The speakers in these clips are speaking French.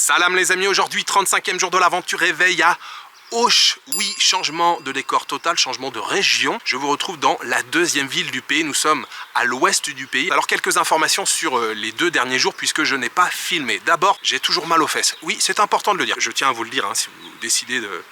Salam les amis, aujourd'hui 35e jour de l'aventure réveil à Auch. Oui, changement de décor total, changement de région. Je vous retrouve dans la deuxième ville du pays, nous sommes à l'ouest du pays. Alors quelques informations sur les 2 derniers jours puisque je n'ai pas filmé. D'abord, j'ai toujours mal aux fesses. Oui, c'est important de le dire. Je tiens à vous le dire, hein, si vous décidez de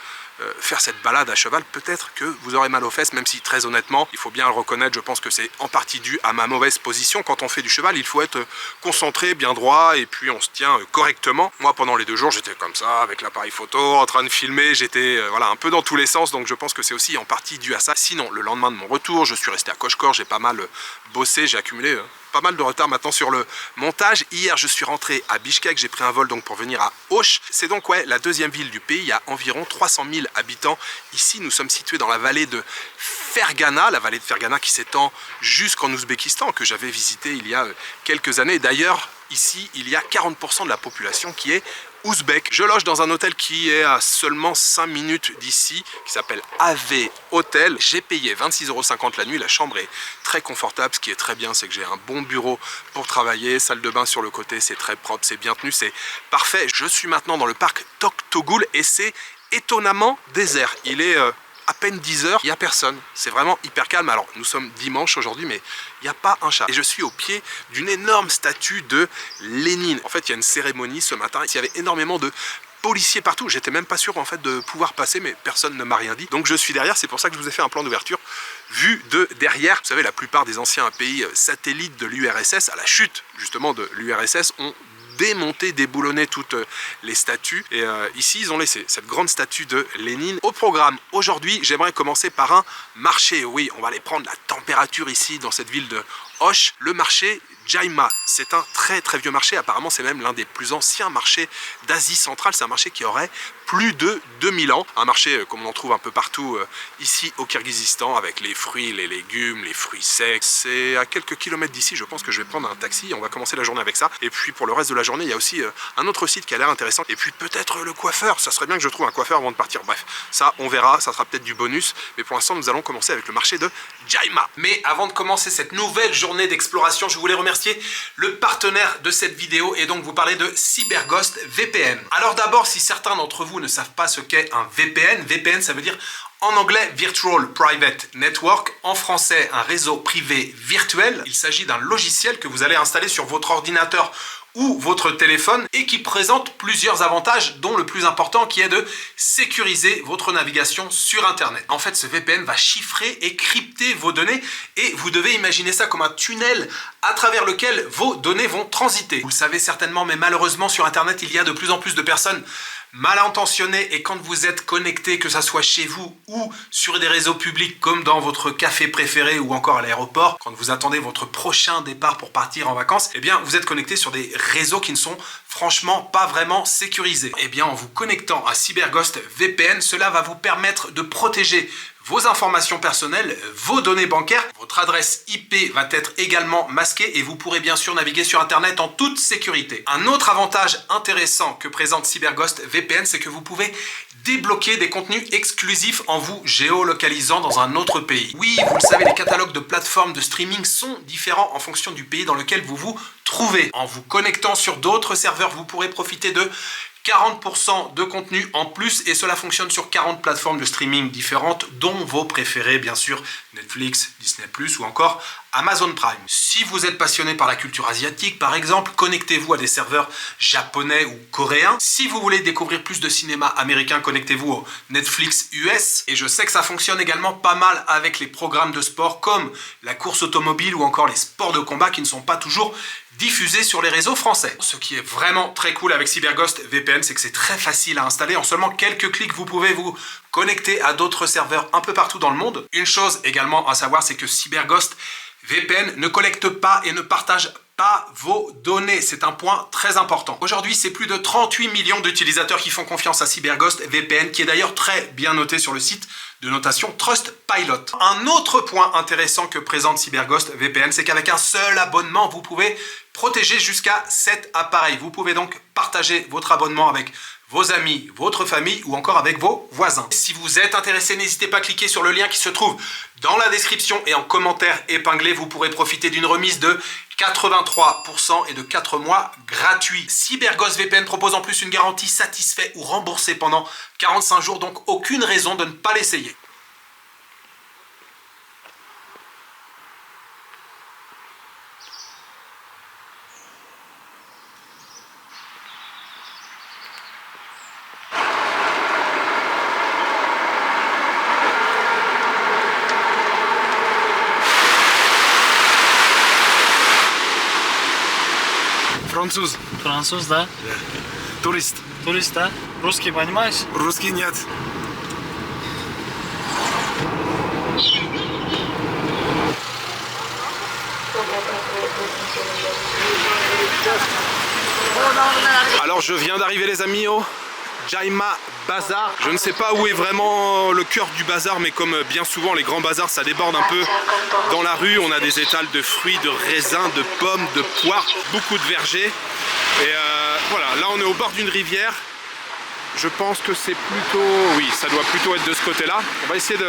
faire cette balade à cheval, peut-être que vous aurez mal aux fesses, même si très honnêtement, il faut bien le reconnaître, je pense que c'est en partie dû à ma mauvaise position. Quand on fait du cheval, il faut être concentré, bien droit, et puis on se tient correctement. Moi, pendant les 2 jours, j'étais comme ça, avec l'appareil photo, en train de filmer, j'étais voilà, un peu dans tous les sens, donc je pense que c'est aussi en partie dû à ça. Sinon, le lendemain de mon retour, je suis resté à Koshkor, j'ai pas mal bossé, j'ai accumulé pas mal de retard maintenant sur le montage. Hier, je suis rentré à Bishkek, j'ai pris un vol donc pour venir à Auch. C'est donc la deuxième ville du pays, il y a environ 300 000 habitants. Ici, nous sommes situés dans la vallée de Fergana, la vallée de Fergana qui s'étend jusqu'en Ouzbékistan, que j'avais visité il y a quelques années. D'ailleurs, ici, il y a 40% de la population qui est ouzbek. Je loge dans un hôtel qui est à seulement 5 minutes d'ici, qui s'appelle AV Hotel. J'ai payé 26,50 € la nuit, la chambre est très confortable. Ce qui est très bien, c'est que j'ai un bon bureau pour travailler, salle de bain sur le côté, c'est très propre, c'est bien tenu, c'est parfait. Je suis maintenant dans le parc Toktogul et c'est étonnamment désert. Il est à peine 10 h, il n'y a personne. C'est vraiment hyper calme. Alors, nous sommes dimanche aujourd'hui, mais il n'y a pas un chat. Et je suis au pied d'une énorme statue de Lénine. En fait, il y a une cérémonie ce matin. Il y avait énormément de policiers partout. J'étais même pas sûr en fait de pouvoir passer, mais personne ne m'a rien dit. Donc je suis derrière. C'est pour ça que je vous ai fait un plan d'ouverture vu de derrière. Vous savez, la plupart des anciens pays satellites de l'URSS, à la chute justement de l'URSS, ont démonter, déboulonner toutes les statues et ici ils ont laissé cette grande statue de Lénine. Au programme aujourd'hui, j'aimerais commencer par un marché. Oui, on va aller prendre la température ici dans cette ville de Auch, le marché Jaima. C'est un très très vieux marché, apparemment c'est même l'un des plus anciens marchés d'Asie centrale. C'est un marché qui aurait plus de 2000 ans. Un marché comme on en trouve un peu partout ici au Kirghizistan, avec les fruits, les légumes, les fruits secs. C'est à quelques kilomètres d'ici, je pense que je vais prendre un taxi. On va commencer la journée avec ça. Et puis pour le reste de la journée, il y a aussi un autre site qui a l'air intéressant. Et puis peut-être le coiffeur. Ça serait bien que je trouve un coiffeur avant de partir. Bref, ça on verra, ça sera peut-être du bonus. Mais pour l'instant, nous allons commencer avec le marché de Jaima. Mais avant de commencer cette nouvelle journée d'exploration, je voulais remercier le partenaire de cette vidéo et donc vous parler de CyberGhost VPN. Alors d'abord, si certains d'entre vous ne savent pas ce qu'est un VPN, VPN ça veut dire en anglais Virtual Private Network, en français un réseau privé virtuel. Il s'agit d'un logiciel que vous allez installer sur votre ordinateur ou votre téléphone et qui présente plusieurs avantages, dont le plus important qui est de sécuriser votre navigation sur Internet. En fait, ce VPN va chiffrer et crypter vos données et vous devez imaginer ça comme un tunnel à travers lequel vos données vont transiter. Vous le savez certainement, mais malheureusement sur Internet, il y a de plus en plus de personnes mal intentionné et quand vous êtes connecté, que ça soit chez vous ou sur des réseaux publics comme dans votre café préféré ou encore à l'aéroport, quand vous attendez votre prochain départ pour partir en vacances, eh bien vous êtes connecté sur des réseaux qui ne sont franchement pas vraiment sécurisés. Eh bien en vous connectant à CyberGhost VPN, cela va vous permettre de protéger vos informations personnelles, vos données bancaires. Votre adresse IP va être également masquée et vous pourrez bien sûr naviguer sur Internet en toute sécurité. Un autre avantage intéressant que présente CyberGhost VPN, c'est que vous pouvez débloquer des contenus exclusifs en vous géolocalisant dans un autre pays. Oui, vous le savez, les catalogues de plateformes de streaming sont différents en fonction du pays dans lequel vous vous trouvez. En vous connectant sur d'autres serveurs, vous pourrez profiter de 40% de contenu en plus et cela fonctionne sur 40 plateformes de streaming différentes dont vos préférés bien sûr Netflix, Disney+, ou encore Amazon Prime. Si vous êtes passionné par la culture asiatique par exemple, connectez-vous à des serveurs japonais ou coréens. Si vous voulez découvrir plus de cinéma américain, connectez-vous au Netflix US. Et je sais que ça fonctionne également pas mal avec les programmes de sport comme la course automobile ou encore les sports de combat qui ne sont pas toujours diffusés sur les réseaux français. Ce qui est vraiment très cool avec CyberGhost VPN, c'est que c'est très facile à installer. En seulement quelques clics, vous pouvez vous connecter à d'autres serveurs un peu partout dans le monde. Une chose également à savoir, c'est que CyberGhost VPN ne collecte pas et ne partage pas vos données. C'est un point très important. Aujourd'hui, c'est plus de 38 millions d'utilisateurs qui font confiance à CyberGhost VPN, qui est d'ailleurs très bien noté sur le site de notation Trustpilot. Un autre point intéressant que présente CyberGhost VPN, c'est qu'avec un seul abonnement, vous pouvez protéger jusqu'à 7 appareils. Vous pouvez donc partager votre abonnement avec vos amis, votre famille ou encore avec vos voisins. Si vous êtes intéressé, n'hésitez pas à cliquer sur le lien qui se trouve dans la description et en commentaire épinglé. Vous pourrez profiter d'une remise de 83% et de 4 mois gratuits. CyberGhost VPN propose en plus une garantie satisfait ou remboursée pendant 45 jours, donc aucune raison de ne pas l'essayer. Француз. Француз, да? Турист. Турист, да? Русский понимаешь? Русский нет. Alors je viens d'arriver les amis au Jaima Bazar. Je ne sais pas où est vraiment le cœur du bazar, mais comme bien souvent les grands bazars, ça déborde un peu dans la rue. On a des étals de fruits, de raisins, de pommes, de poires, beaucoup de vergers. Et voilà, là on est au bord d'une rivière. Je pense que c'est plutôt... Oui, ça doit plutôt être de ce côté-là. On va essayer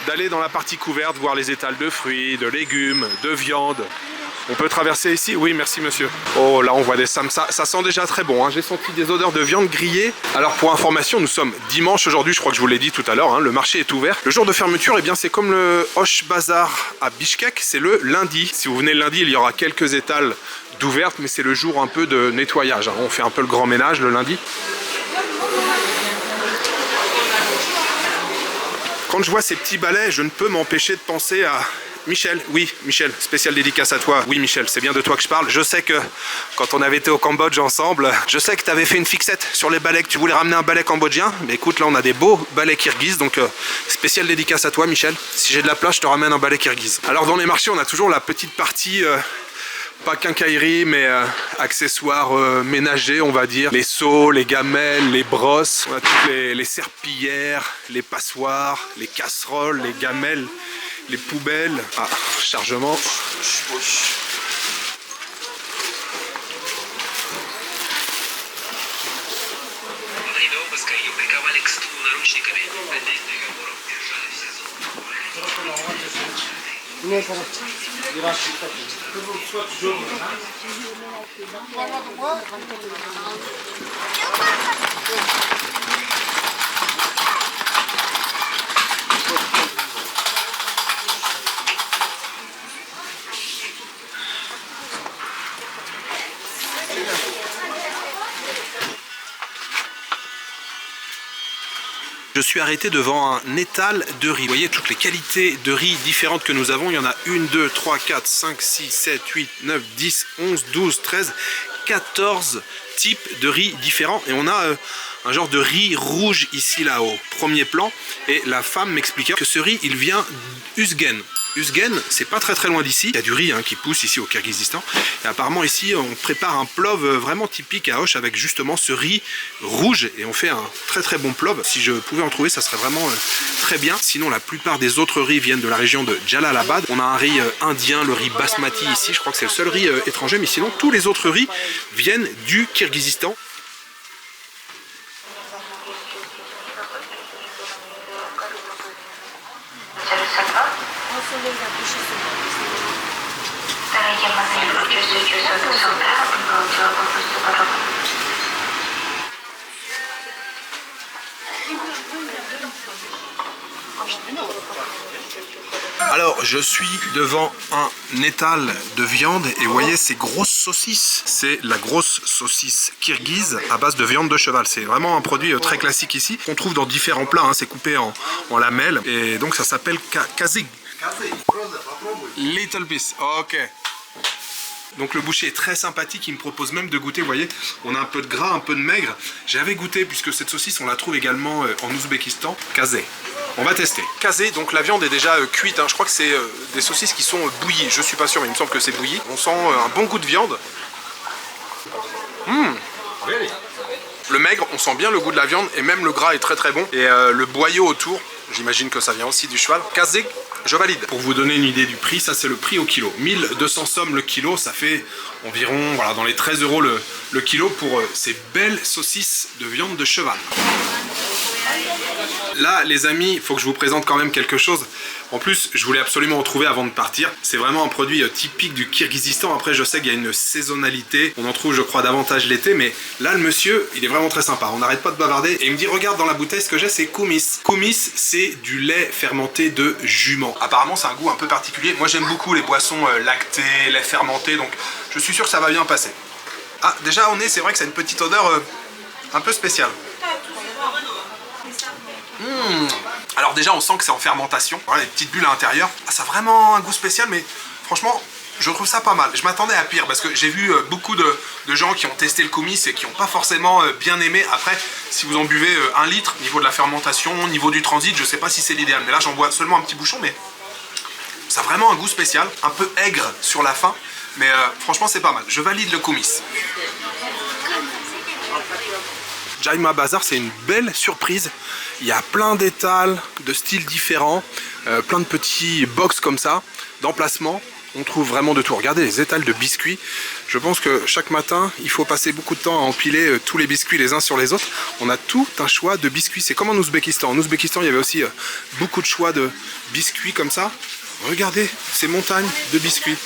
d'aller dans la partie couverte, voir les étals de fruits, de légumes, de viande. On peut traverser ici? Oui, merci monsieur. Oh, là on voit des samsas. Ça sent déjà très bon, hein. J'ai senti des odeurs de viande grillée. Alors pour information, nous sommes dimanche aujourd'hui, je crois que je vous l'ai dit tout à l'heure, hein. Le marché est ouvert. Le jour de fermeture, eh bien c'est comme le Hosh Bazar à Bishkek, c'est le lundi. Si vous venez le lundi, il y aura quelques étals d'ouvertes, mais c'est le jour un peu de nettoyage, hein. On fait un peu le grand ménage le lundi. Quand je vois ces petits balais, je ne peux m'empêcher de penser à... Michel, oui, Michel, spéciale dédicace à toi. Oui, Michel, c'est bien de toi que je parle. Je sais que quand on avait été au Cambodge ensemble, je sais que tu avais fait une fixette sur les balais, que tu voulais ramener un balai cambodgien. Mais écoute, là, on a des beaux balais kirghizes, donc spéciale dédicace à toi, Michel. Si j'ai de la place, je te ramène un balai kirghize. Alors, dans les marchés, on a toujours la petite partie... pas quincaillerie, mais accessoires ménagers, on va dire. Les seaux, les gamelles, les brosses. On a toutes les serpillières, les passoires, les casseroles, les gamelles, les poubelles. Ah, chargement. Je suis arrêté devant un étal de riz. Vous voyez toutes les qualités de riz différentes que nous avons. Il y en a 1, 2, 3, 4, 5, 6, 7, 8, 9, 10, 11, 12, 13, 14 types de riz différents. Et on a un genre de riz rouge ici là au premier plan. Et la femme m'expliquait que ce riz, il vient d'Uzgen. Uzgen, c'est pas très loin d'ici. Il y a du riz qui pousse ici au Kirghizistan. Et apparemment ici, on prépare un plov vraiment typique à Hoche avec justement ce riz rouge. Et on fait un très bon plov. Si je pouvais en trouver, ça serait vraiment très bien. Sinon, la plupart des autres riz viennent de la région de Jalalabad. On a un riz indien, le riz basmati ici. Je crois que c'est le seul riz étranger. Mais sinon, tous les autres riz viennent du Kirghizistan. Alors, je suis devant un étal de viande et vous voyez ces grosses saucisses. C'est la grosse saucisse kirghize à base de viande de cheval. C'est vraiment un produit très classique ici, qu'on trouve dans différents plats. Hein. C'est coupé en lamelles et donc ça s'appelle kazig. Little piece, ok. Donc le boucher est très sympathique, il me propose même de goûter, vous voyez, on a un peu de gras, un peu de maigre. J'avais goûté puisque cette saucisse on la trouve également en Ouzbékistan, kazé. On va tester. Kazé, donc la viande est déjà cuite, hein. Je crois que c'est des saucisses qui sont bouillies, je suis pas sûr mais il me semble que c'est bouilli. On sent un bon goût de viande. Le maigre, on sent bien le goût de la viande et même le gras est très bon. Et le boyau autour, j'imagine que ça vient aussi du cheval. Kazé, Je valide. Pour vous donner une idée du prix, ça c'est le prix au kilo. 1200 sommes le kilo, ça fait environ voilà, dans les 13 € le kilo pour ces belles saucisses de viande de cheval. Là les amis, il faut que je vous présente quand même quelque chose. En plus, je voulais absolument en trouver avant de partir. C'est vraiment un produit typique du Kirghizistan. Après, je sais qu'il y a une saisonnalité. On en trouve, je crois, davantage l'été. Mais là, le monsieur, il est vraiment très sympa. On n'arrête pas de bavarder. Et il me dit, regarde dans la bouteille, ce que j'ai, c'est Kumis. Kumis, c'est du lait fermenté de jument. Apparemment, c'est un goût un peu particulier. Moi, j'aime beaucoup les boissons lactées, lait fermenté. Donc, je suis sûr que ça va bien passer. Ah, déjà, au nez, c'est vrai que ça a une petite odeur un peu spéciale. Alors déjà on sent que c'est en fermentation, voilà les petites bulles à l'intérieur. Ah, ça a vraiment un goût spécial, mais franchement je trouve ça pas mal. Je m'attendais à pire parce que j'ai vu beaucoup de gens qui ont testé le Kumis et qui n'ont pas forcément bien aimé. Après si vous en buvez 1 litre, niveau de la fermentation, niveau du transit, je sais pas si c'est l'idéal. Mais là j'en bois seulement un petit bouchon, mais ça a vraiment un goût spécial, un peu aigre sur la fin. Mais franchement c'est pas mal, je valide le Kumis. Jaima Bazar, c'est une belle surprise. Il y a plein d'étals de styles différents, plein de petits box comme ça, d'emplacement. On trouve vraiment de tout. Regardez les étals de biscuits. Je pense que chaque matin, il faut passer beaucoup de temps à empiler tous les biscuits les uns sur les autres. On a tout un choix de biscuits. C'est comme en Ouzbékistan. En Ouzbékistan, il y avait aussi beaucoup de choix de biscuits comme ça. Regardez ces montagnes de biscuits.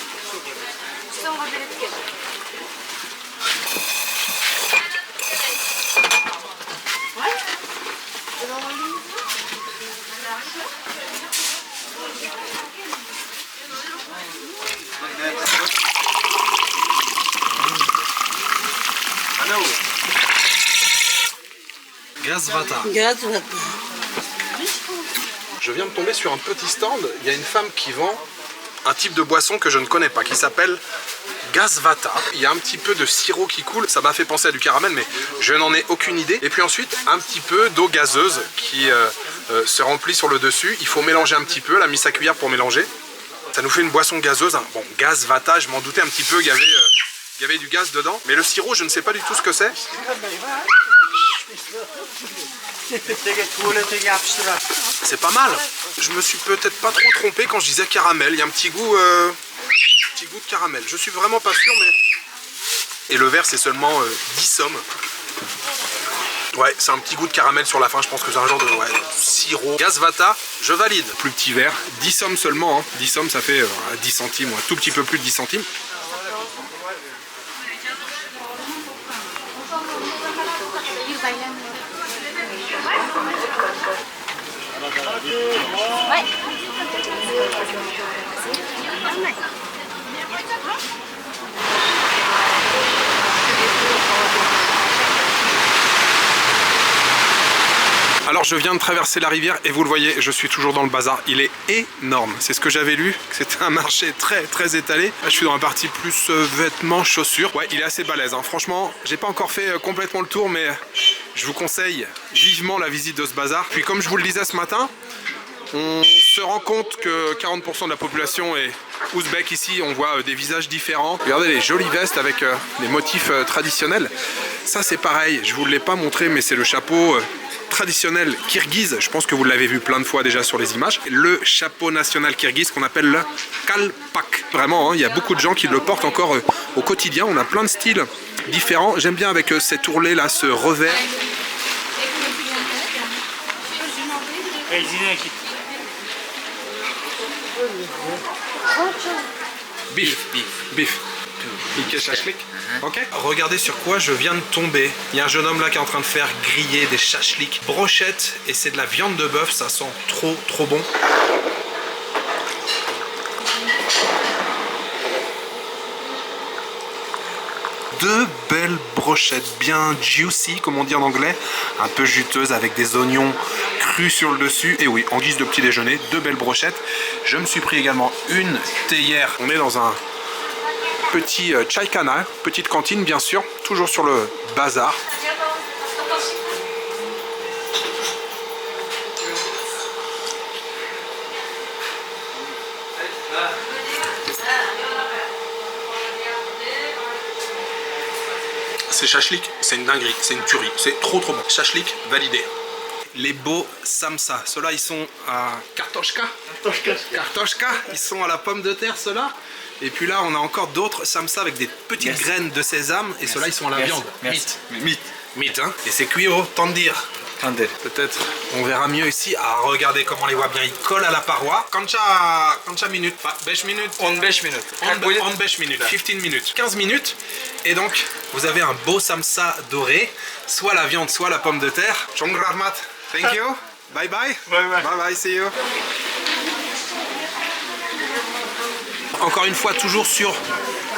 Gazvata. Je viens de tomber sur un petit stand. Il y a une femme qui vend un type de boisson que je ne connais pas, qui s'appelle Gazvata. Il y a un petit peu de sirop qui coule. Ça m'a fait penser à du caramel, mais je n'en ai aucune idée. Et puis ensuite, un petit peu d'eau gazeuse qui se remplit sur le dessus. Il faut mélanger un petit peu. Elle a mis sa cuillère pour mélanger. Ça nous fait une boisson gazeuse. Bon, Gazvata, je m'en doutais un petit peu. Il y avait du gaz dedans. Mais le sirop, je ne sais pas du tout ce que c'est. C'est pas mal. Je me suis peut-être pas trop trompé quand je disais caramel. Il y a un petit goût de caramel. Je suis vraiment pas sûr, mais... Et le verre, c'est seulement 10 sommes. Ouais, c'est un petit goût de caramel sur la fin. Je pense que c'est un genre de sirop. Gazvata, je valide. Plus petit verre, 10 sommes seulement. Hein. 10 sommes, ça fait 10 centimes, ou un tout petit peu plus de 10 centimes. Alors je viens de traverser la rivière et vous le voyez, je suis toujours dans le bazar. Il est énorme. C'est ce que j'avais lu, que c'était un marché très étalé. Là, je suis dans la partie plus vêtements, chaussures. Ouais, il est assez balèze. Hein. Franchement, j'ai pas encore fait complètement le tour, mais je vous conseille vivement la visite de ce bazar. Puis comme je vous le disais ce matin, on se rend compte que 40% de la population est ouzbek ici. On voit des visages différents. Regardez les jolies vestes avec des motifs traditionnels. Ça c'est pareil, je vous l'ai pas montré, mais c'est le chapeau traditionnel kirghize. Je pense que vous l'avez vu plein de fois déjà sur les images. Le chapeau national kirghize qu'on appelle le kalpak. Vraiment, hein, il y a beaucoup de gens qui le portent encore au quotidien. On a plein de styles différents. J'aime bien avec cet ourlet là, ce revers. Beef. Shashlik. Ok. Regardez sur quoi je viens de tomber. Il y a un jeune homme là qui est en train de faire griller des shashlik brochettes et c'est de la viande de bœuf. Ça sent trop bon. Deux belles brochettes bien juicy comme on dit en anglais, un peu juteuses avec des oignons crus sur le dessus. Et oui, en guise de petit déjeuner, deux belles brochettes. Je me suis pris également une théière. On est dans un petit chaikana, petite cantine bien sûr, toujours sur le bazar. C'est shashlik, c'est une dinguerie, c'est une tuerie, c'est trop bon. Shashlik validé. les beaux samsa. Ceux-là, ils sont à kartoshka. Kartoshka, ils sont à la pomme de terre, ceux-là. Et puis là, on a encore d'autres samsa avec des petites graines de sésame. Et ceux-là, ils sont à la viande. Meat, hein. Et c'est cuit au tandir. Peut-être, on verra mieux ici. Ah, regardez comment on les voit bien. Ils collent à la paroi. Kancha minutes. 5 minutes. 15 minutes. 15 minutes. 15 minutes. 15 minutes. Et donc, vous avez un beau samsa doré. Soit la viande, soit la pomme de terre. Chong rahmat. Thank you. Bye bye. Bye bye. See you. Encore une fois, toujours sur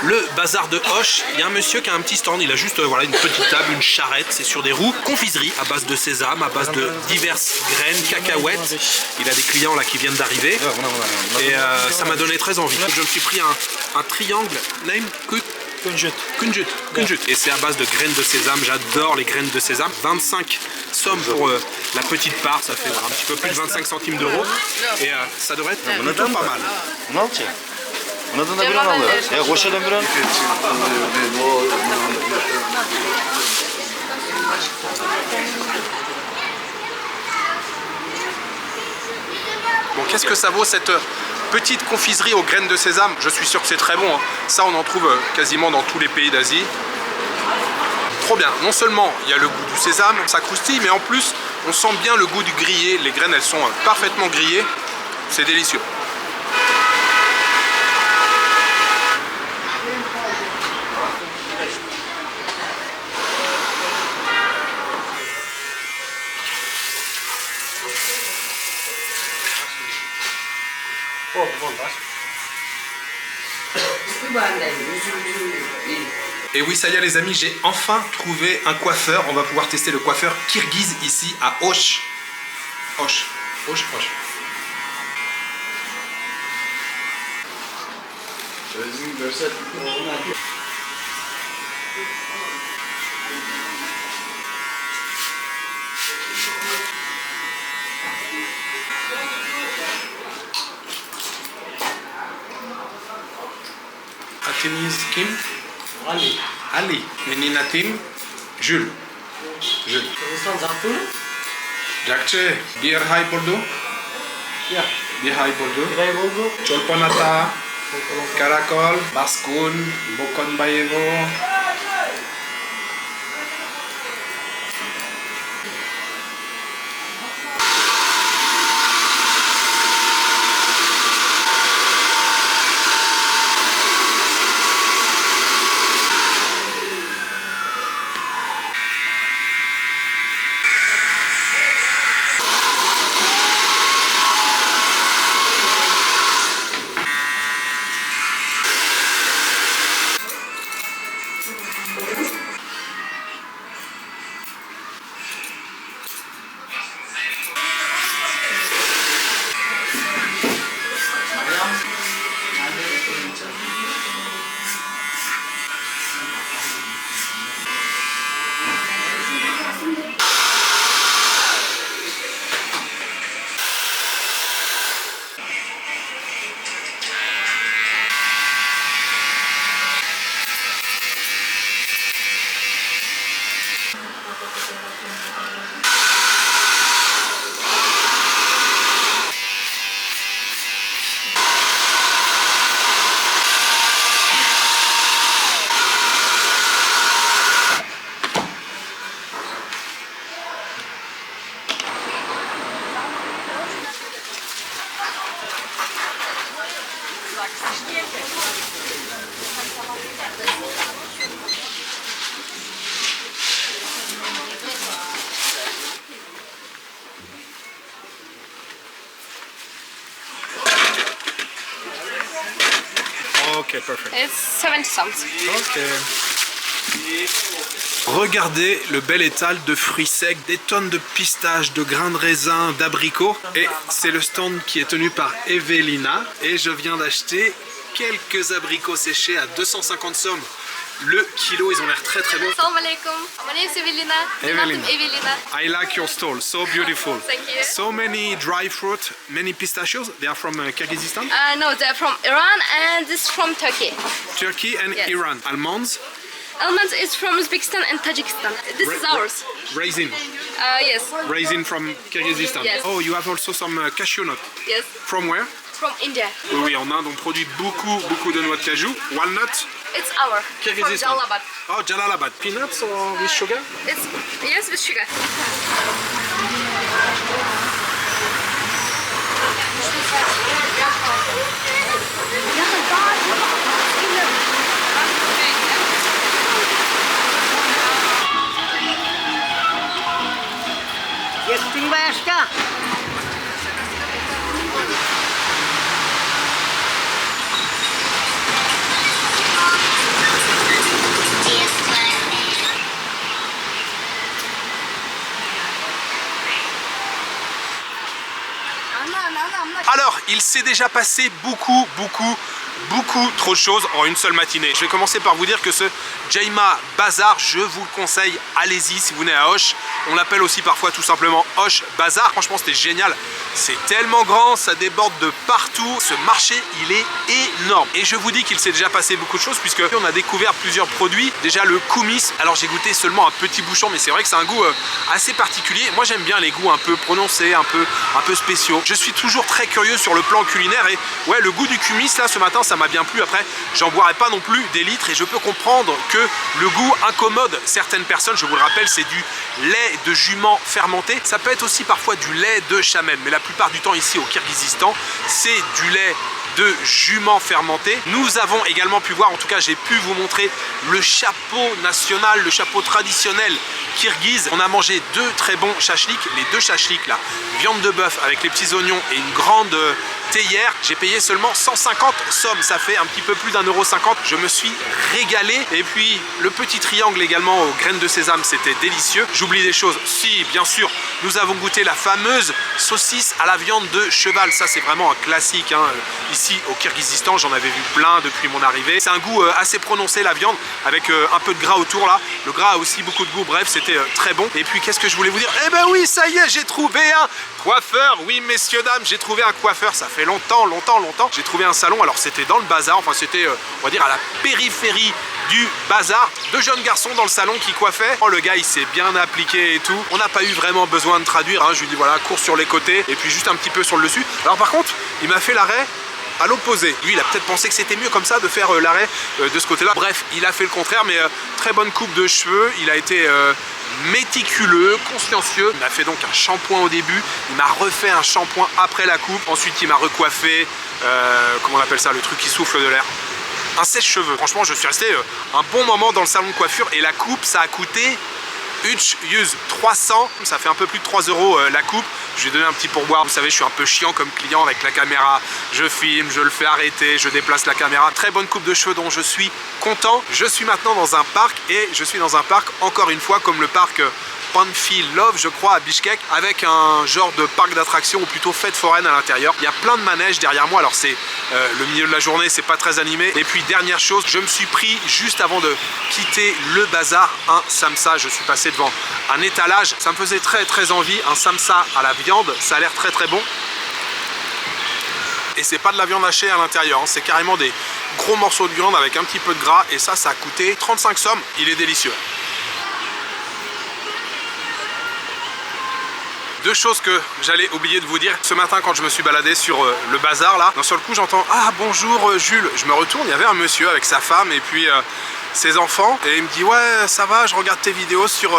le bazar de Hoche, il y a un monsieur qui a un petit stand, il a juste voilà, une petite table, une charrette, c'est sur des roues, confiserie à base de sésame, à base de diverses graines, cacahuètes. Il a des clients là qui viennent d'arriver et ça m'a donné très envie. Je me suis pris un triangle, name Kunjut. Et c'est à base de graines de sésame, j'adore les graines de sésame. 25 sommes pour la petite part, ça fait un petit peu plus de 25 centimes d'euros et ça devrait être plutôt pas mal. Onlardan da bir an alıyor. Ya koşadan bir an. Bon, qu'est-ce que ça vaut cette petite confiserie aux graines de sésame? Je suis sûr que c'est très bon, hein. Ça on en trouve quasiment dans tous les pays d'Asie. Trop bien, non seulement il y a le goût du sésame, ça croustille, mais en plus on sent bien le goût du grillé. Les graines elles sont parfaitement grillées, c'est délicieux. Et oui, ça y est les amis, j'ai enfin trouvé un coiffeur. On va pouvoir tester le coiffeur kirghiz ici à Hoche. Hoche. Atiniz kim? Ali. Meninatim Jules. Jakche. Bir hay buldu. Bir hay buldu. Çolpanata. Karakol. Baskun. Bokon Bayevo. Ok, perfect. It's 70 cents. Ok. Regardez le bel étal de fruits secs, des tonnes de pistaches, de grains de raisin, d'abricots. Et c'est le stand qui est tenu par Evelina. Et je viens d'acheter quelques abricots séchés à 250 sommes. Le kilo, ils ont l'air très très bons. Assalamu alaikum. My name is Evelina. Evelina. Evelina. I like your stall, so beautiful. Thank you. So many dry fruit, many pistachios. They are from Kyrgyzstan? No, they're from Iran and this is from Turkey. Turkey and Yes. Iran. Almonds? Almonds is from Uzbekistan and Tajikistan. This is ours. Raisin. Yes. Raisin from Kyrgyzstan. Yes. Oh, you have also some cashew nut. Yes. From where? From India. Oui, oui, en Inde, on produit beaucoup de noix de cajou. Walnut. It's our. From Kyrgyzstan. Jalalabad. Oh, Jalalabad. Peanuts or with sugar? It's yes with sugar. Yettin başka. Alors, il s'est déjà passé beaucoup trop de choses en une seule matinée. Je vais commencer par vous dire que ce Jayma Bazar, je vous le conseille, allez-y si vous venez à Osh. On l'appelle aussi parfois tout simplement Osh Bazar. Franchement, c'était génial. C'est tellement grand, ça déborde de partout. Ce marché, il est énorme. Et je vous dis qu'il s'est déjà passé beaucoup de choses puisque on a découvert plusieurs produits. Déjà le koumis. Alors j'ai goûté seulement un petit bouchon, mais c'est vrai que c'est un goût assez particulier. Moi, j'aime bien les goûts un peu prononcés, un peu spéciaux. Je suis toujours très curieux sur le plan culinaire et ouais, le goût du koumis là ce matin, ça m'a bien plu. Après, j'en boirai pas non plus des litres et je peux comprendre que le goût incommode certaines personnes. Je vous le rappelle, c'est du lait de jument fermenté. Ça peut être aussi parfois du lait de chamel, mais la plupart du temps ici au Kyrgyzstan, c'est du lait de jument fermenté. Nous avons également pu voir, en tout cas j'ai pu vous montrer le chapeau national, le chapeau traditionnel kirghize. On a mangé deux très bons chachliks, les deux chachliks là, viande de bœuf avec les petits oignons et une grande théière. J'ai payé seulement 150 sommes, ça fait un petit peu plus d'1,50 €. Je me suis régalé. Et puis le petit triangle également aux graines de sésame, c'était délicieux. J'oublie des choses. Si, bien sûr, nous avons goûté la fameuse saucisse à la viande de cheval. Ça, c'est vraiment un classique hein. Ici au Kyrgyzstan, j'en avais vu plein depuis mon arrivée. C'est un goût assez prononcé, la viande, avec un peu de gras autour là. Le gras a aussi beaucoup de goût. Bref, c'était très bon. Et puis, qu'est-ce que je voulais vous dire? Eh ben oui, ça y est, j'ai trouvé un coiffeur. Oui, messieurs, dames, j'ai trouvé un coiffeur. Ça fait longtemps. J'ai trouvé un salon. Alors, c'était dans le bazar. Enfin, c'était, on va dire, à la périphérie du bazar. Deux jeunes garçons dans le salon qui coiffaient. Oh, le gars, il s'est bien appliqué et tout. On n'a pas eu vraiment besoin de traduire. Hein. Je lui dis, voilà, cours sur les côtés et puis juste un petit peu sur le dessus. Alors, par contre, il m'a fait l'arrêt à l'opposé. Lui, il a peut-être pensé que c'était mieux comme ça de faire l'arrêt de ce côté-là. Bref, il a fait le contraire, mais très bonne coupe de cheveux. Il a été méticuleux, consciencieux. Il m'a fait donc un shampoing au début. Il m'a refait un shampoing après la coupe. Ensuite, il m'a recoiffé. Comment on appelle ça? Le truc qui souffle de l'air. Un sèche-cheveux. Franchement, je suis resté un bon moment dans le salon de coiffure et la coupe, ça a coûté 300, ça fait un peu plus de 3 € la coupe. Je lui ai donné un petit pourboire. Vous savez, je suis un peu chiant comme client avec la caméra. Je filme, je le fais arrêter, je déplace la caméra. Très bonne coupe de cheveux dont je suis content. Je suis maintenant dans un parc et je suis dans un parc encore une fois comme le parc Panfil Love, je crois, à Bishkek, avec un genre de parc d'attractions ou plutôt fête foraine à l'intérieur. Il y a plein de manèges derrière moi. Alors c'est le milieu de la journée, c'est pas très animé. Et puis dernière chose, je me suis pris juste avant de quitter le bazar un samsa. Je suis passé devant un étalage. Ça me faisait très envie. Un samsa à la viande, ça a l'air très bon. Et c'est pas de la viande hachée à l'intérieur, hein. C'est carrément des gros morceaux de viande avec un petit peu de gras. Et ça a coûté 35 sommes. Il est délicieux. Deux choses que j'allais oublier de vous dire. Ce matin, quand je me suis baladé sur le bazar, là, d'un seul coup, j'entends « Ah, bonjour Jules !» Je me retourne, il y avait un monsieur avec sa femme et puis ses enfants. Et il me dit « Ouais, ça va, je regarde tes vidéos sur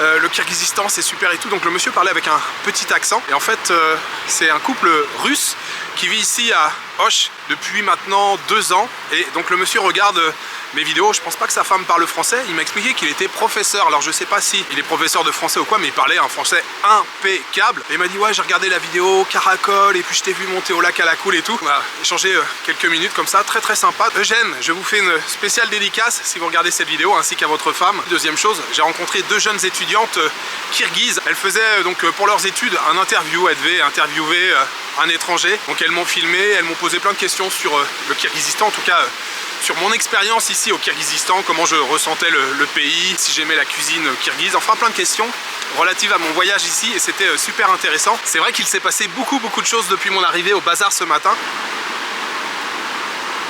le Kyrgyzstan, c'est super et tout. » Donc le monsieur parlait avec un petit accent. Et en fait, c'est un couple russe qui vit ici à Osh depuis maintenant 2 ans. Et donc le monsieur regarde mes vidéos. Je pense pas que sa femme parle français. Il m'a expliqué qu'il était professeur. Alors je sais pas si il est professeur de français ou quoi, mais il parlait un français impeccable. Et il m'a dit ouais, j'ai regardé la vidéo Caracol et puis je t'ai vu monter au lac à la cool et tout. On a échangé quelques minutes comme ça, très sympa. Eugène, je vous fais une spéciale dédicace si vous regardez cette vidéo, ainsi qu'à votre femme. Deuxième chose, j'ai rencontré 2 jeunes étudiantes kirghizes. Elles faisaient donc pour leurs études un interview. Elles devaient interviewer un étranger. Donc elles m'ont filmé, elles m'ont posé plein de questions sur le Kyrgyzstan, en tout cas sur mon expérience ici au Kyrgyzstan, comment je ressentais le pays, si j'aimais la cuisine kirghize, enfin plein de questions relatives à mon voyage ici et c'était super intéressant. C'est vrai qu'il s'est passé beaucoup de choses depuis mon arrivée au bazar ce matin.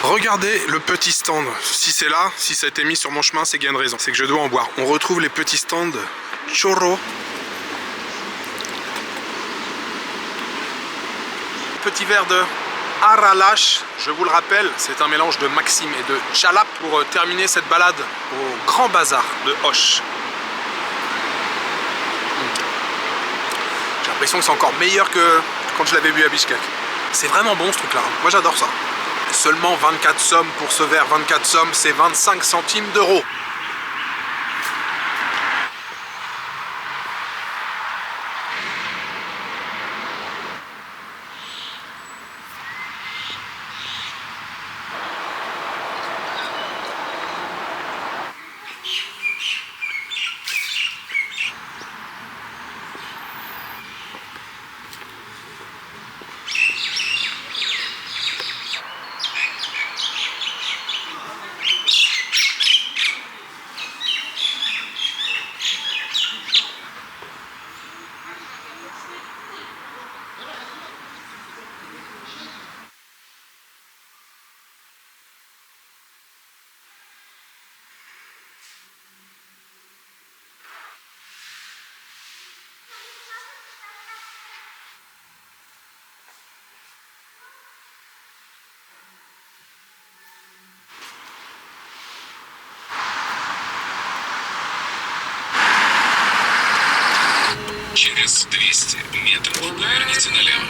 Regardez le petit stand, si c'est là, si ça a été mis sur mon chemin, c'est qu'il y a une raison, c'est que je dois en boire. On retrouve les petits stands churro petit verre de Aralash, je vous le rappelle, c'est un mélange de Maxime et de Chalap pour terminer cette balade au Grand Bazar de Auch. J'ai l'impression que c'est encore meilleur que quand je l'avais bu à Bishkek. C'est vraiment bon ce truc-là, moi j'adore ça. Seulement 24 sommes pour ce verre, 24 sommes, c'est 25 centimes d'euros. Через 200 метров поверните налево.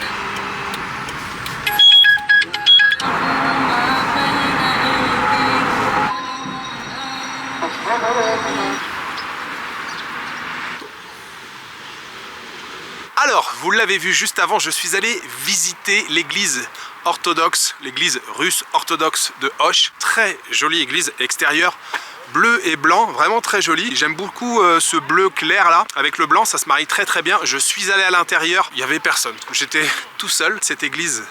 Alors, vous l'avez vu juste avant, je suis allé visiter l'église orthodoxe, l'église russe orthodoxe de Auch. Très jolie église extérieure, bleu et blanc, vraiment très jolie. J'aime beaucoup ce bleu clair là, avec le blanc, ça se marie très très bien. Je suis allé à l'intérieur, il n'y avait personne. J'étais tout seul, cette église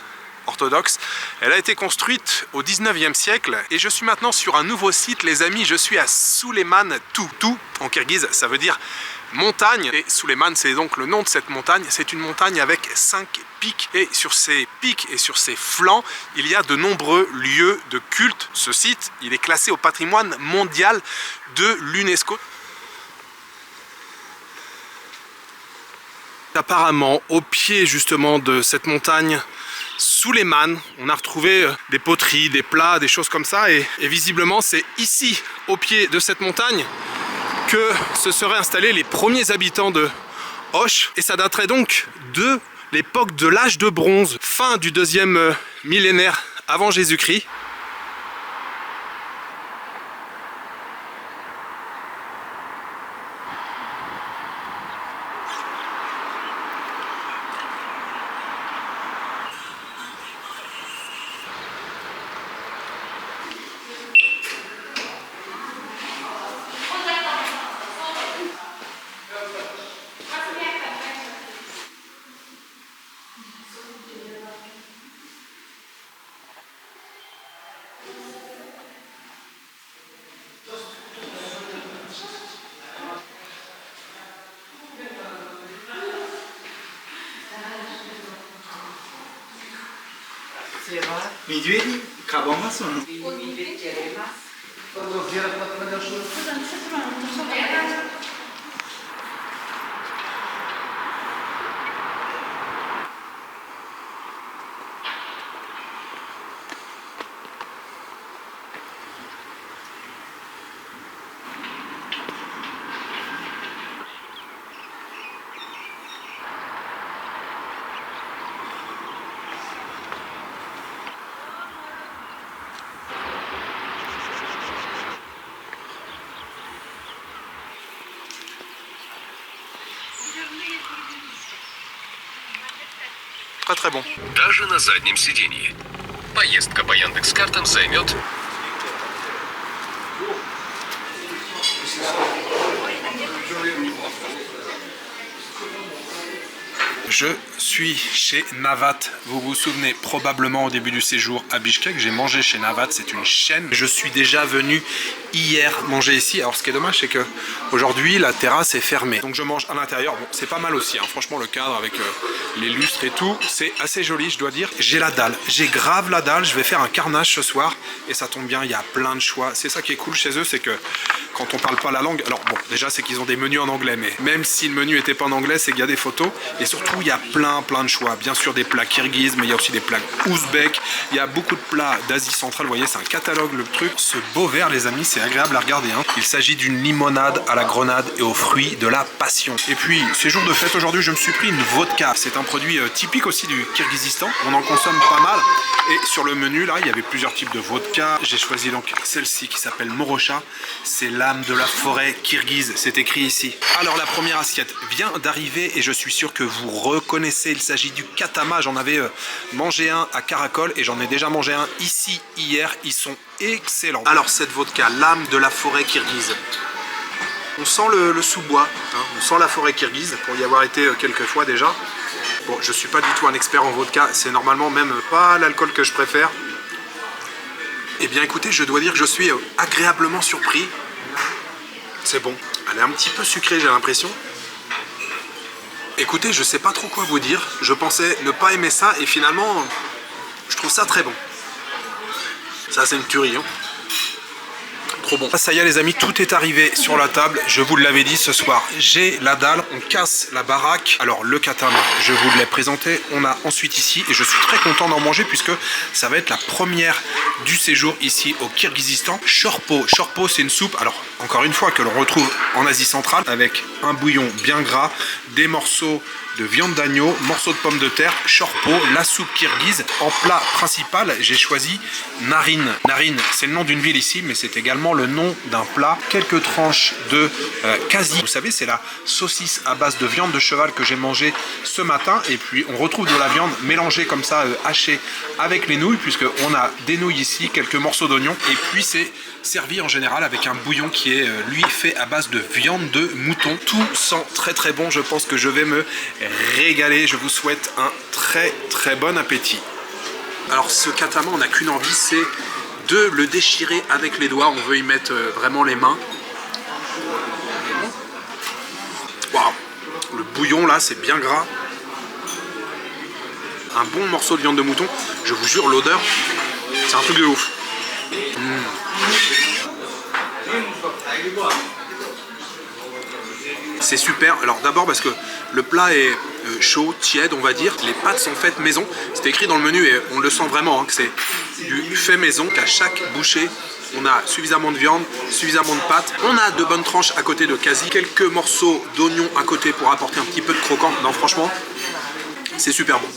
orthodoxe. Elle a été construite au 19e siècle et je suis maintenant sur un nouveau site, les amis. Je suis à Suleyman Tuğ. En kirghize, ça veut dire montagne. Et Suleyman, c'est donc le nom de cette montagne. C'est une montagne avec 5 pics. Et sur ces pics et sur ces flancs, il y a de nombreux lieux de culte. Ce site, il est classé au patrimoine mondial de l'UNESCO. Apparemment, au pied justement de cette montagne Suleyman, on a retrouvé des poteries, des plats, des choses comme ça. Et visiblement, c'est ici, au pied de cette montagne, que se seraient installés les premiers habitants de Auch. Et ça daterait donc de l'époque de l'âge de bronze, fin du 2e millénaire avant Jésus-Christ. Медведи? Кабамас mı? Très bon. Даже на заднем сиденье. Поездка по Яндекс.Картам займет... Je suis chez Navat. Vous vous souvenez probablement au début du séjour à Bishkek, j'ai mangé chez Navat, c'est une chaîne. Je suis déjà venu hier manger ici. Alors ce qui est dommage, c'est que aujourd'hui la terrasse est fermée. Donc je mange à l'intérieur. Bon, c'est pas mal aussi, hein. Franchement le cadre avec les lustres et tout, c'est assez joli, je dois dire. J'ai la dalle, j'ai grave la dalle. Je vais faire un carnage ce soir et ça tombe bien, il y a plein de choix. C'est ça qui est cool chez eux, c'est que quand on parle pas la langue, alors bon, déjà c'est qu'ils ont des menus en anglais, mais même si le menu était pas en anglais, c'est qu'il y a des photos et surtout il y a plein de choix. Bien sûr des plats kirghizes, mais il y a aussi des plats ouzbeks. Il y a beaucoup de plats d'Asie centrale. Vous voyez, c'est un catalogue le truc. Ce beau verre, les amis, c'est agréable à regarder. Hein. Il s'agit d'une limonade à la grenade et aux fruits de la passion. Et puis, c'est jour de fête aujourd'hui, je me suis pris une vodka. C'est un produit typique aussi du Kirghizistan. On en consomme pas mal. Et sur le menu, là, il y avait plusieurs types de vodka. J'ai choisi donc celle-ci qui s'appelle Morocha. C'est l'âme de la forêt kirghize. C'est écrit ici. Alors, la première assiette vient d'arriver et je suis sûr que vous reconnaissez. Il s'agit du katama. J'en avais mangé un à Karakol et j'en ai déjà mangé un ici hier. Ils sont excellents. Alors, cette vodka, l'âme de la forêt kirghize. On sent le sous-bois, hein. On sent la forêt kirghize pour y avoir été quelques fois déjà. Bon, je suis pas du tout un expert en vodka, c'est normalement même pas l'alcool que je préfère. Eh bien écoutez, je dois dire que je suis agréablement surpris. C'est bon, elle est un petit peu sucrée, j'ai l'impression. Écoutez, je sais pas trop quoi vous dire. Je pensais ne pas aimer ça et finalement, je trouve ça très bon. Ça, c'est une tuerie, hein. Trop bon. Ça y est les amis, tout est arrivé sur la table. Je vous l'avais dit ce soir, j'ai la dalle, on casse la baraque. Alors le katama, je vous l'ai présenté. On a ensuite ici, et je suis très content d'en manger puisque ça va être la première du séjour ici au Kirghizistan. Shorpo. Shorpo, c'est une soupe, alors encore une fois, que l'on retrouve en Asie centrale avec un bouillon bien gras, des morceaux de viande d'agneau, morceaux de pommes de terre, shorpo, la soupe kirghize. En plat principal, j'ai choisi Narin. Narin, c'est le nom d'une ville ici, mais c'est également le nom d'un plat. Quelques tranches de kasi. Vous savez, c'est la saucisse à base de viande de cheval que j'ai mangé ce matin. Et puis, on retrouve de la viande mélangée comme ça, hachée avec les nouilles, puisqu'on a des nouilles ici, quelques morceaux d'oignon. Et puis, c'est servi en général avec un bouillon qui est, lui, fait à base de viande de mouton. Tout sent très bon. Je pense que je vais me régaler. Je vous souhaite un très bon appétit. Alors ce katama, on n'a qu'une envie, c'est de le déchirer avec les doigts. On veut y mettre vraiment les mains. Waouh, le bouillon là, c'est bien gras. Un bon morceau de viande de mouton. Je vous jure, l'odeur, c'est un truc de ouf. C'est super. Alors d'abord parce que le plat est chaud, tiède, on va dire. Les pâtes sont faites maison. C'est écrit dans le menu et on le sent vraiment, hein, que c'est du fait maison. Qu'à chaque bouchée, on a suffisamment de viande, suffisamment de pâtes. On a de bonnes tranches à côté de kasi. Quelques morceaux d'oignons à côté pour apporter un petit peu de croquant. Non, franchement, c'est super bon.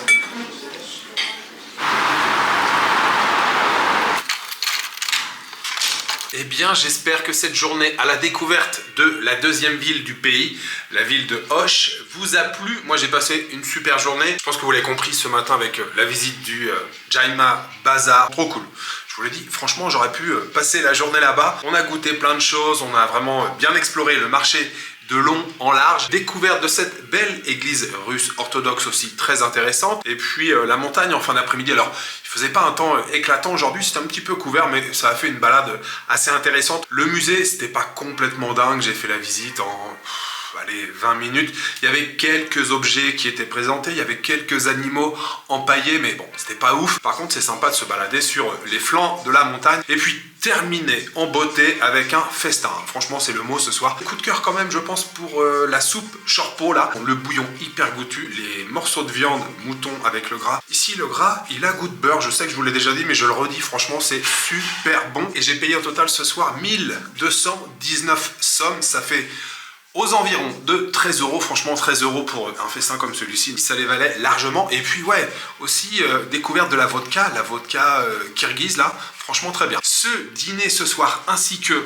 Eh bien, j'espère que cette journée à la découverte de la deuxième ville du pays, la ville de Osh, vous a plu. Moi, j'ai passé une super journée. Je pense que vous l'avez compris ce matin avec la visite du Jaima Bazar. Trop cool. Je vous l'ai dit, franchement, j'aurais pu passer la journée là-bas. On a goûté plein de choses. On a vraiment bien exploré le marché de long en large. Découverte de cette belle église russe orthodoxe aussi très intéressante. Et puis la montagne en fin d'après-midi. Alors, il faisait pas un temps éclatant aujourd'hui, c'était un petit peu couvert, mais ça a fait une balade assez intéressante. Le musée, c'était pas complètement dingue. J'ai fait la visite en... allez, 20 minutes. Il y avait quelques objets qui étaient présentés, il y avait quelques animaux empaillés, mais bon, c'était pas ouf. Par contre, c'est sympa de se balader sur les flancs de la montagne. Et puis, terminer en beauté avec un festin. Franchement, c'est le mot ce soir. Coup de cœur quand même, je pense, pour la soupe shorpo, là. Le bouillon hyper goûtu, les morceaux de viande mouton avec le gras. Ici, le gras, il a goût de beurre. Je sais que je vous l'ai déjà dit, mais je le redis, franchement, c'est super bon. Et j'ai payé au total ce soir 1219 sommes. Ça fait... aux environs de 13 €, franchement 13 € pour un festin comme celui-ci, ça les valait largement. Et puis ouais, aussi découverte de la vodka kirghize là, franchement très bien. Ce dîner ce soir ainsi que,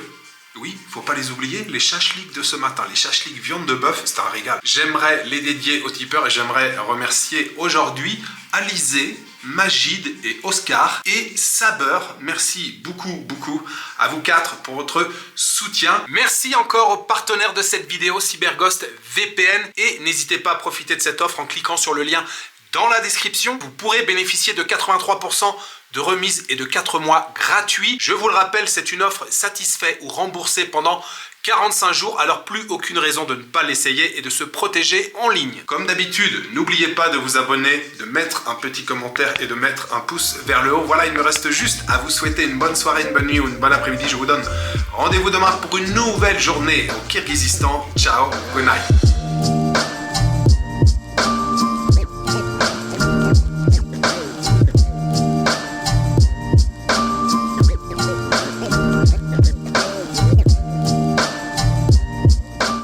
oui, faut pas les oublier, les shashliks de ce matin, les shashliks viande de bœuf, c'est un régal. J'aimerais les dédier aux tipeurs et j'aimerais remercier aujourd'hui Alizé, Magid et Oscar et Saber. Merci beaucoup à vous quatre pour votre soutien. Merci encore aux partenaires de cette vidéo, CyberGhost VPN, et n'hésitez pas à profiter de cette offre en cliquant sur le lien dans la description. Vous pourrez bénéficier de 83% de remise et de 4 mois gratuits. Je vous le rappelle, c'est une offre satisfait ou remboursée pendant 45 jours, alors plus aucune raison de ne pas l'essayer et de se protéger en ligne. Comme d'habitude, n'oubliez pas de vous abonner, de mettre un petit commentaire et de mettre un pouce vers le haut. Voilà, il me reste juste à vous souhaiter une bonne soirée, une bonne nuit ou une bonne après-midi. Je vous donne rendez-vous demain pour une nouvelle journée au Kirghizistan. Ciao, good night.